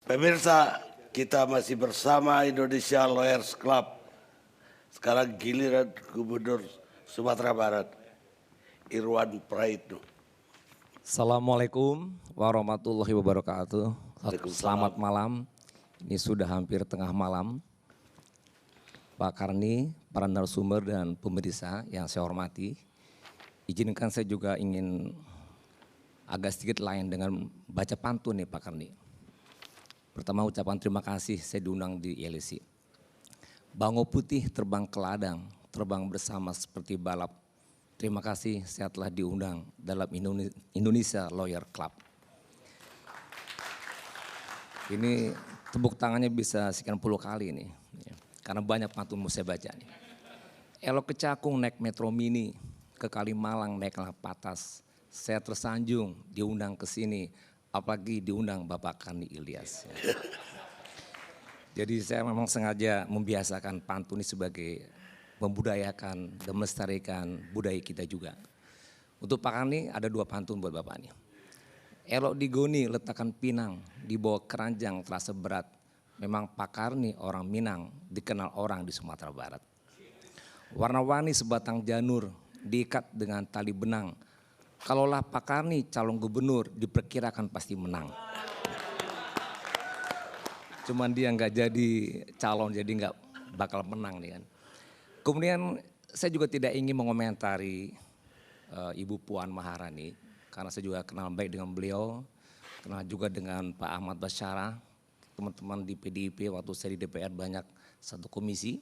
Pemirsa, kita masih bersama Indonesia Lawyers Club. Sekarang giliran Gubernur Sumatera Barat, Irwan Praitno. Assalamualaikum warahmatullahi wabarakatuh. Selamat malam, ini sudah hampir tengah malam. Pak Karni, para narasumber dan pemirsa yang saya hormati. Izinkan saya juga ingin agak sedikit lain dengan baca pantun nih Pak Karni. Pertama ucapan terima kasih saya diundang di ILC. Bango putih terbang ke ladang, terbang bersama seperti balap. Terima kasih saya telah diundang dalam Indonesia Lawyer Club. Ini tepuk tangannya bisa sekian puluh kali nih, karena banyak pantun mau saya baca nih. Elok ke Cakung naik Metro Mini, ke Kalimalang naiklah Patas. Saya tersanjung diundang ke sini, apalagi diundang Bapak Karni Ilyas. Jadi saya memang sengaja membiasakan pantun ini sebagai membudayakan dan melestarikan budaya kita juga. Untuk Pak Karni ada dua pantun buat Bapak nih. Elok digoni letakkan pinang, dibawa keranjang terasa berat. Memang Pak Karni orang Minang, dikenal orang di Sumatera Barat. Warna-warni sebatang janur, diikat dengan tali benang. Kalaulah Pak Karni calon gubernur diperkirakan pasti menang. Cuman dia nggak jadi calon, jadi nggak bakal menang nih kan. Kemudian saya juga tidak ingin mengomentari Ibu Puan Maharani, karena saya juga kenal baik dengan beliau, kenal juga dengan Pak Ahmad Basyara, teman-teman di PDIP waktu saya di DPR banyak satu komisi.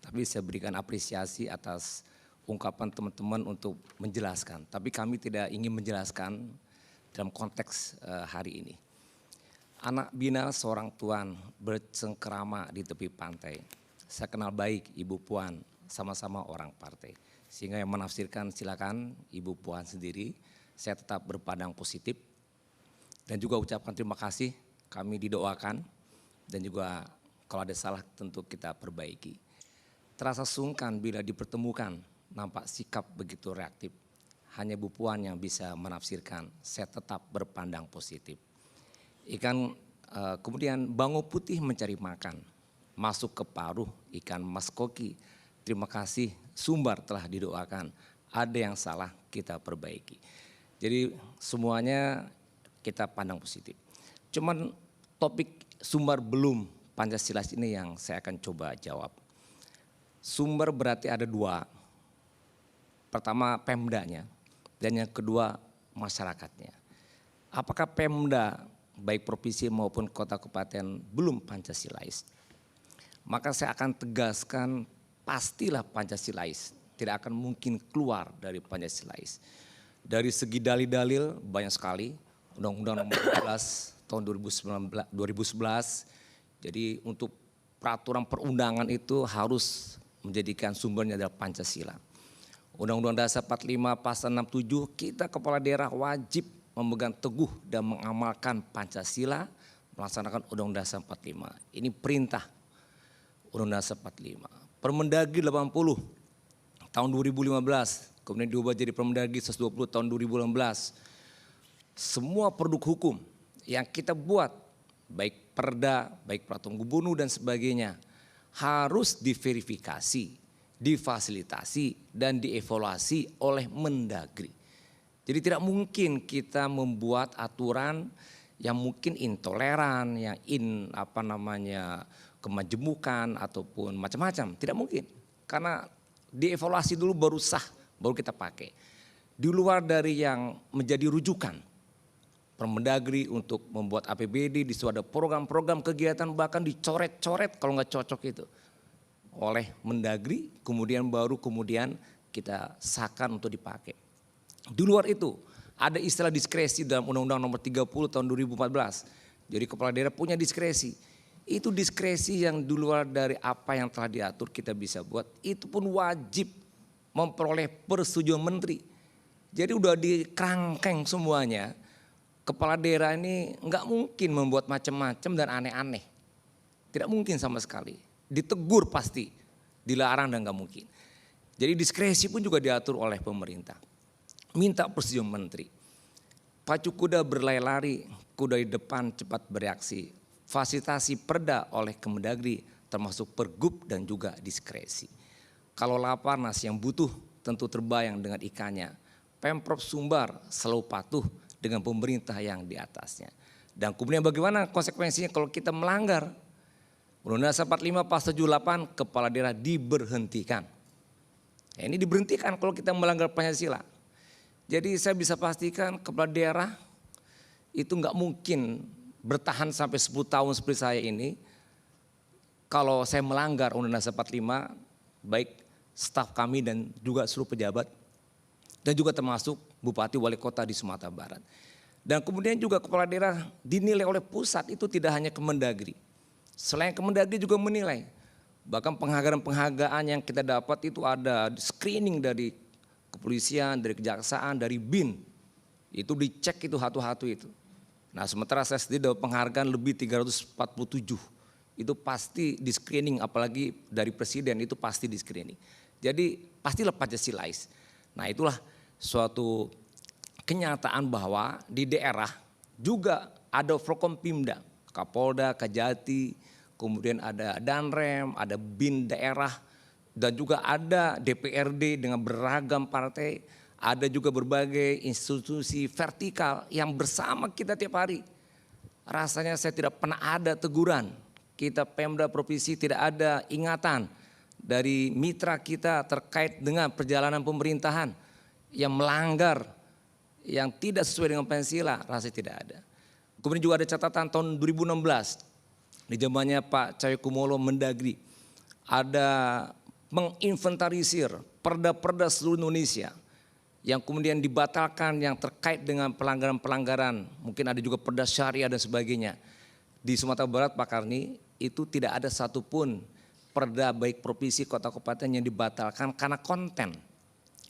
Tapi saya berikan apresiasi atas ungkapan teman-teman untuk menjelaskan. Tapi kami tidak ingin menjelaskan dalam konteks hari ini. Anak bina seorang tuan bercengkerama di tepi pantai. Saya kenal baik Ibu Puan, sama-sama orang partai. Sehingga yang menafsirkan silakan Ibu Puan sendiri. Saya tetap berpandang positif. Dan juga ucapkan terima kasih, kami didoakan. Dan juga kalau ada salah tentu kita perbaiki. Terasa sungkan bila dipertemukan, nampak sikap begitu reaktif. Hanya Bu Puan yang bisa menafsirkan, saya tetap berpandang positif. Kemudian bango putih mencari makan, masuk ke paruh ikan mas koki. Terima kasih sumbar telah didoakan, ada yang salah kita perbaiki. Jadi semuanya kita pandang positif. Cuman topik sumber belum Pancasila ini yang saya akan coba jawab. Sumber berarti ada dua. Pertama Pemdanya dan yang kedua masyarakatnya. Apakah Pemda baik provinsi maupun kota kabupaten belum Pancasilais? Maka saya akan tegaskan pastilah Pancasilais. Tidak akan mungkin keluar dari Pancasilais. Dari segi dalil-dalil banyak sekali. Undang-Undang nomor 12 tahun 2011. Jadi untuk peraturan perundangan itu harus menjadikan sumbernya adalah Pancasila. Undang-Undang Dasar 45 pasal 67 kita kepala daerah wajib memegang teguh dan mengamalkan Pancasila, melaksanakan Undang-Undang Dasar 45. Ini perintah Undang-Undang Dasar 45. Permendagri 80 tahun 2015, kemudian diubah jadi Permendagri 120 tahun 2016. Semua produk hukum yang kita buat, baik perda, baik peraturan gubernur dan sebagainya, harus diverifikasi, difasilitasi dan dievaluasi oleh Mendagri. Jadi tidak mungkin kita membuat aturan yang mungkin intoleran, yang kemajemukan ataupun macam-macam, tidak mungkin. Karena dievaluasi dulu baru sah, baru kita pakai. Di luar dari yang menjadi rujukan Permendagri untuk membuat APBD, di situ ada program-program kegiatan bahkan dicoret-coret kalau nggak cocok itu oleh Mendagri, kemudian kita sahkan untuk dipakai. Di luar itu ada istilah diskresi dalam Undang-Undang nomor 30 tahun 2014. Jadi kepala daerah punya diskresi. Itu diskresi yang di luar dari apa yang telah diatur kita bisa buat. Itu pun wajib memperoleh persetujuan menteri. Jadi udah dikerangkeng semuanya. Kepala daerah ini nggak mungkin membuat macam-macam dan aneh-aneh. Tidak mungkin sama sekali. Ditegur pasti, dilarang dan nggak mungkin. Jadi diskresi pun juga diatur oleh pemerintah. Minta persetujuan menteri. pacu kuda berlari-lari, kuda di depan cepat bereaksi, fasilitasi perda oleh Kemendagri termasuk pergub dan juga diskresi. Kalau Laparnas yang butuh tentu terbayang dengan ikannya. Pemprov Sumbar selalu patuh dengan pemerintah yang di atasnya. Dan kemudian bagaimana konsekuensinya kalau kita melanggar? Undang-Undang Dasar 45 Pasal 78 kepala daerah diberhentikan. Ya, ini diberhentikan kalau kita melanggar Pancasila. Jadi saya bisa pastikan kepala daerah itu nggak mungkin bertahan sampai 10 tahun seperti saya ini. Kalau saya melanggar Undang-Undang Dasar 45, baik staf kami dan juga seluruh pejabat, dan juga termasuk Bupati Wali Kota di Sumatera Barat. Dan kemudian juga kepala daerah dinilai oleh pusat itu tidak hanya Kemendagri. Selain Kemendagri juga menilai. Bahkan penghargaan-penghargaan yang kita dapat itu ada screening dari kepolisian, dari kejaksaan, dari BIN. Itu dicek itu satu-satu itu. Nah sementara saya sendiri dapat penghargaan lebih 347. Itu pasti di screening, apalagi dari presiden itu pasti di screening. Jadi pastilah Pancasilais. Nah itulah suatu kenyataan bahwa di daerah juga ada Forkompimda, Kapolda, Kajati, kemudian ada Danrem, ada BIN daerah, dan juga ada DPRD dengan beragam partai, ada juga berbagai institusi vertikal yang bersama kita tiap hari. Rasanya saya tidak pernah ada teguran, kita Pemda Provinsi tidak ada ingatan dari mitra kita terkait dengan perjalanan pemerintahan yang melanggar, yang tidak sesuai dengan Pancasila, rasanya tidak ada. Kemudian juga ada catatan tahun 2016, di zamannya Pak Cahyokumolo Mendagri, ada menginventarisir perda-perda seluruh Indonesia yang kemudian dibatalkan yang terkait dengan pelanggaran-pelanggaran, mungkin ada juga perda syariah dan sebagainya. Di Sumatera Barat Pak Karni itu tidak ada satupun perda baik provinsi, kota, kabupaten yang dibatalkan karena konten,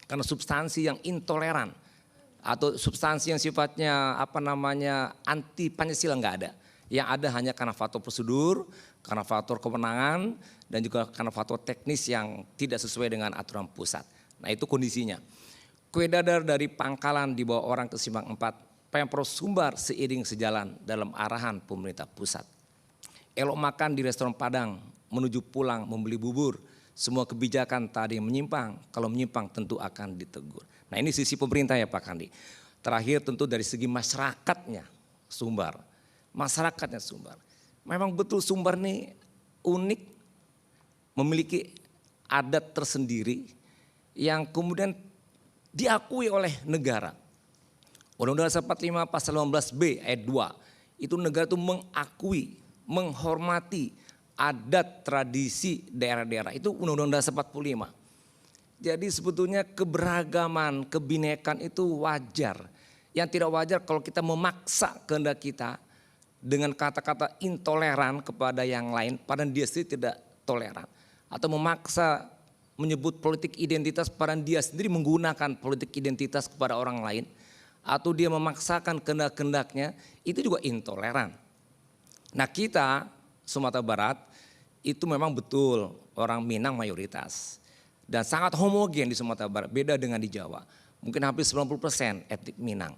karena substansi yang intoleran atau substansi yang sifatnya anti Pancasila nggak ada. Yang ada hanya karena faktor prosedur, karena faktor kewenangan, dan juga karena faktor teknis yang tidak sesuai dengan aturan pusat. Nah itu kondisinya. Kue dadar dari pangkalan dibawa orang ke Simpang 4, Pemprov Sumbar seiring sejalan dalam arahan pemerintah pusat. Elok makan di restoran Padang, menuju pulang membeli bubur. Semua kebijakan tadi menyimpang, kalau menyimpang tentu akan ditegur. Nah ini sisi pemerintah ya Pak Kandi. Terakhir tentu dari segi masyarakatnya Sumbar. Masyarakatnya Sumbar. Memang betul Sumbar ini unik, memiliki adat tersendiri yang kemudian diakui oleh negara. Undang-Undang Dasar 45 Pasal 15B ayat 2, itu negara itu mengakui, menghormati adat tradisi daerah-daerah. Itu Undang-Undang Dasar 45. Jadi sebetulnya keberagaman, kebinekaan itu wajar. Yang tidak wajar kalau kita memaksa kehendak kita dengan kata-kata intoleran kepada yang lain, padahal dia sendiri tidak toleran. Atau memaksa menyebut politik identitas, padahal dia sendiri menggunakan politik identitas kepada orang lain. Atau dia memaksakan kehendak-kehendaknya, itu juga intoleran. Nah kita Sumatera Barat itu memang betul orang Minang mayoritas. Dan sangat homogen di Sumatera Barat, beda dengan di Jawa. Mungkin hampir 90% etnik Minang.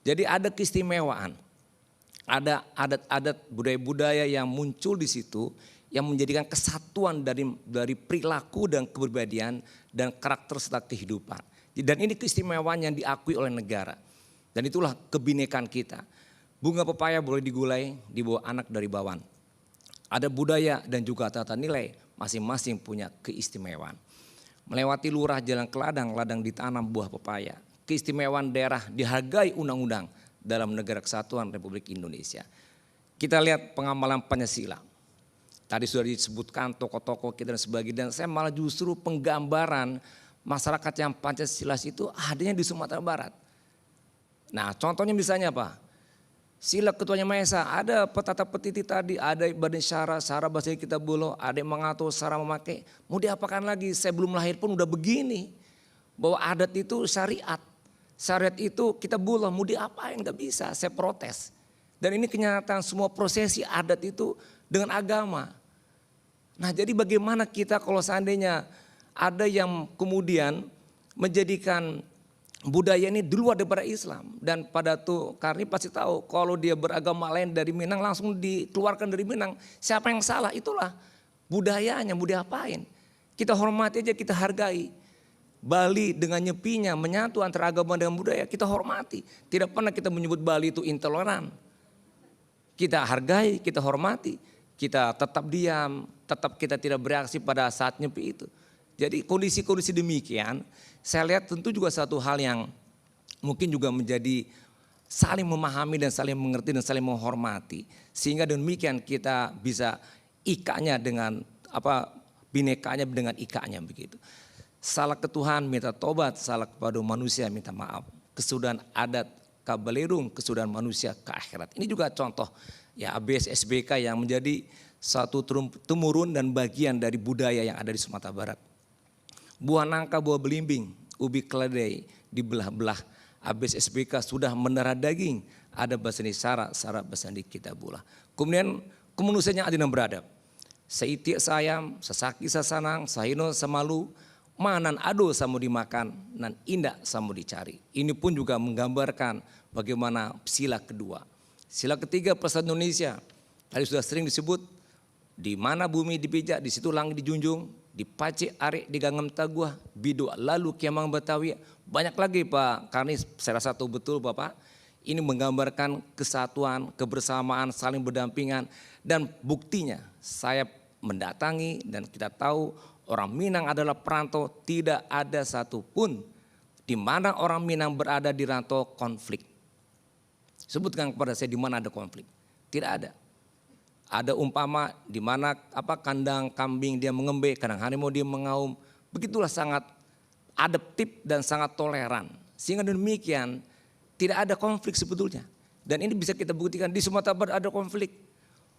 Jadi ada keistimewaan, ada adat-adat budaya-budaya yang muncul di situ yang menjadikan kesatuan dari perilaku dan kepribadian dan karakter serta kehidupan. Dan ini keistimewaan yang diakui oleh negara. Dan itulah kebinekaan kita. Bunga pepaya boleh digulai di bawah anak dari bawang. Ada budaya dan juga tata nilai, masing-masing punya keistimewaan. Melewati lurah jalan ke ladang, ladang ditanam buah pepaya. Keistimewaan daerah dihargai undang-undang dalam negara kesatuan Republik Indonesia. Kita lihat pengamalan Pancasila. Tadi sudah disebutkan tokoh-tokoh kita dan sebagainya. Dan saya malah justru penggambaran masyarakat yang Pancasilais itu adanya di Sumatera Barat. Nah contohnya misalnya apa? Sila ketuanya Maha Esa, ada petata petiti tadi, ada badan syara bahasa kita bolo, ada yang mengatur cara memakai. Mau diapakan lagi, saya belum lahir pun udah begini. Bahwa adat itu syariat, syariat itu kita bolo, mau diapain gak bisa, saya protes. Dan ini kenyataan semua prosesi adat itu dengan agama. Nah jadi bagaimana kita kalau seandainya ada yang kemudian menjadikan budaya ini di luar daripada Islam. Dan pada tuh Karni pasti tahu kalau dia beragama lain dari Minang langsung dikeluarkan dari Minang. Siapa yang salah? Itulah budayanya, mau diapain. Kita hormati aja, kita hargai. Bali dengan nyepinya menyatu antara agama dengan budaya, kita hormati. Tidak pernah kita menyebut Bali itu intoleran. Kita hargai, kita hormati. Kita tetap diam, tetap kita tidak bereaksi pada saat nyepi itu. Jadi kondisi-kondisi demikian, saya lihat tentu juga satu hal yang mungkin juga menjadi saling memahami dan saling mengerti dan saling menghormati. Sehingga demikian kita bisa ikanya dengan binekanya dengan ikanya begitu. Salah ke Tuhan minta tobat, salah kepada manusia minta maaf. Kesudahan adat kabalerung, kesudahan manusia ke akhirat. Ini juga contoh ya ABS SBK yang menjadi satu temurun dan bagian dari budaya yang ada di Sumatera Barat. Buah nangka, buah belimbing, ubi keledai dibelah-belah. ABS SBK sudah mendarah daging. Ada bahasa ini syarat bahasa ini kita bulah. Kemudian kemanusiaan yang adil dan beradab. Seiti sayam, sesaki sasanang, sahino samalu, manan ado samu dimakan, nan indah samu dicari. Ini pun juga menggambarkan bagaimana sila kedua. Sila ketiga Persatuan Indonesia. Tadi sudah sering disebut, di mana bumi dipijak, di situ langit dijunjung. Di Pace Arek di Gangam Taguah, Bidu lalu Kiamang Betawi. Banyak lagi Pak Karni, saya rasa tahu betul Bapak. Ini menggambarkan kesatuan, kebersamaan, saling berdampingan. Dan buktinya saya mendatangi dan kita tahu orang Minang adalah perantau. Tidak ada satupun di mana orang Minang berada di rantau konflik. Sebutkan kepada saya di mana ada konflik. Tidak ada. Ada umpama di mana kandang kambing dia mengembe, kandang harimau dia mengaum. Begitulah sangat adaptif dan sangat toleran. Sehingga demikian tidak ada konflik sebetulnya. Dan ini bisa kita buktikan di Sumatera Barat ada konflik.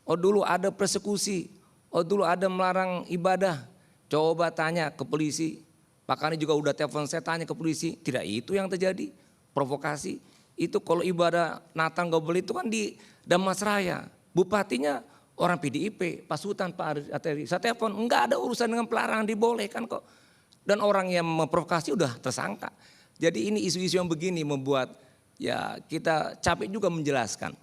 Oh dulu ada persekusi. Oh dulu ada melarang ibadah. Coba tanya ke polisi. Pak Kani juga udah telepon saya tanya ke polisi. Tidak itu yang terjadi. Provokasi. Itu kalau ibadah Natal gak boleh itu kan di Damasraya. Bupatinya orang PDIP, Pak Sultan, Pak Ateri. Saya telepon, enggak ada urusan dengan pelarangan, dibolehkan kok. Dan orang yang memprovokasi udah tersangka. Jadi ini isu-isu yang begini membuat ya kita capek juga menjelaskan.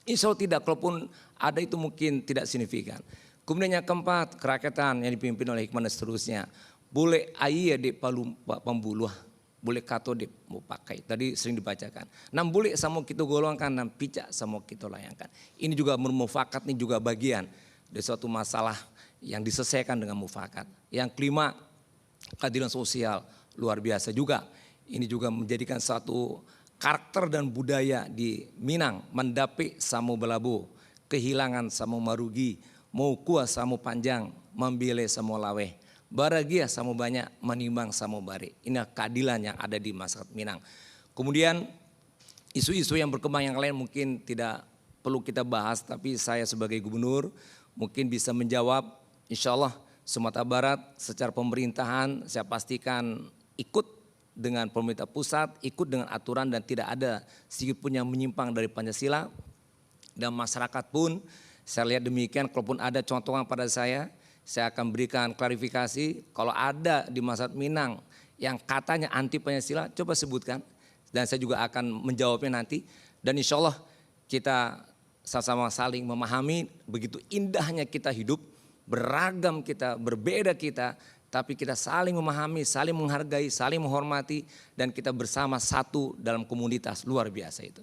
Insya Allah tidak, kalaupun ada itu mungkin tidak signifikan. Kemudian yang keempat, kerakyatan yang dipimpin oleh hikmah dan seterusnya. Boleh ayah di palu pembuluh, boleh kato di mau pakai. Tadi sering dibacakan. Nam boleh sama kita golongkan, nam picak sama kita layangkan. Ini juga mufakat, ini juga bagian dari suatu masalah yang diselesaikan dengan mufakat. Yang kelima, keadilan sosial luar biasa juga. Ini juga menjadikan satu karakter dan budaya di Minang. Mendapi samu belabu, kehilangan samu marugi, mau kuas samu panjang, membile samu laweh. Baragia samu banyak, menimbang samu bare. Ini keadilan yang ada di masyarakat Minang. Kemudian isu-isu yang berkembang yang lain mungkin tidak perlu kita bahas. Tapi saya sebagai gubernur mungkin bisa menjawab. Insya Allah Sumatera Barat secara pemerintahan saya pastikan ikut dengan pemerintah pusat, ikut dengan aturan dan tidak ada sedikit pun yang menyimpang dari Pancasila. Dan masyarakat pun saya lihat demikian, kalaupun ada contohan pada saya akan berikan klarifikasi. Kalau ada di masyarakat Minang yang katanya anti Pancasila, coba sebutkan. Dan saya juga akan menjawabnya nanti. Dan insya Allah kita sama-sama saling memahami begitu indahnya kita hidup, beragam kita, berbeda kita, tapi kita saling memahami, saling menghargai, saling menghormati, dan kita bersama satu dalam komunitas luar biasa itu.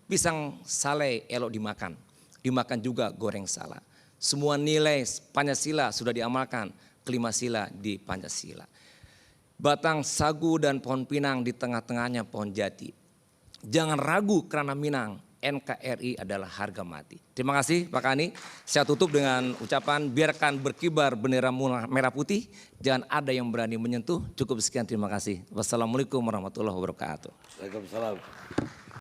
Pisang saleh elok dimakan, dimakan juga goreng salah. Semua nilai Pancasila sudah diamalkan, kelima sila di Pancasila. Batang sagu dan pohon pinang di tengah-tengahnya pohon jati. Jangan ragu karena Minang, NKRI adalah harga mati. Terima kasih Pak Kani. Saya tutup dengan ucapan biarkan berkibar bendera merah putih. Jangan ada yang berani menyentuh. Cukup sekian, terima kasih. Wassalamualaikum warahmatullahi wabarakatuh. Waalaikumsalam.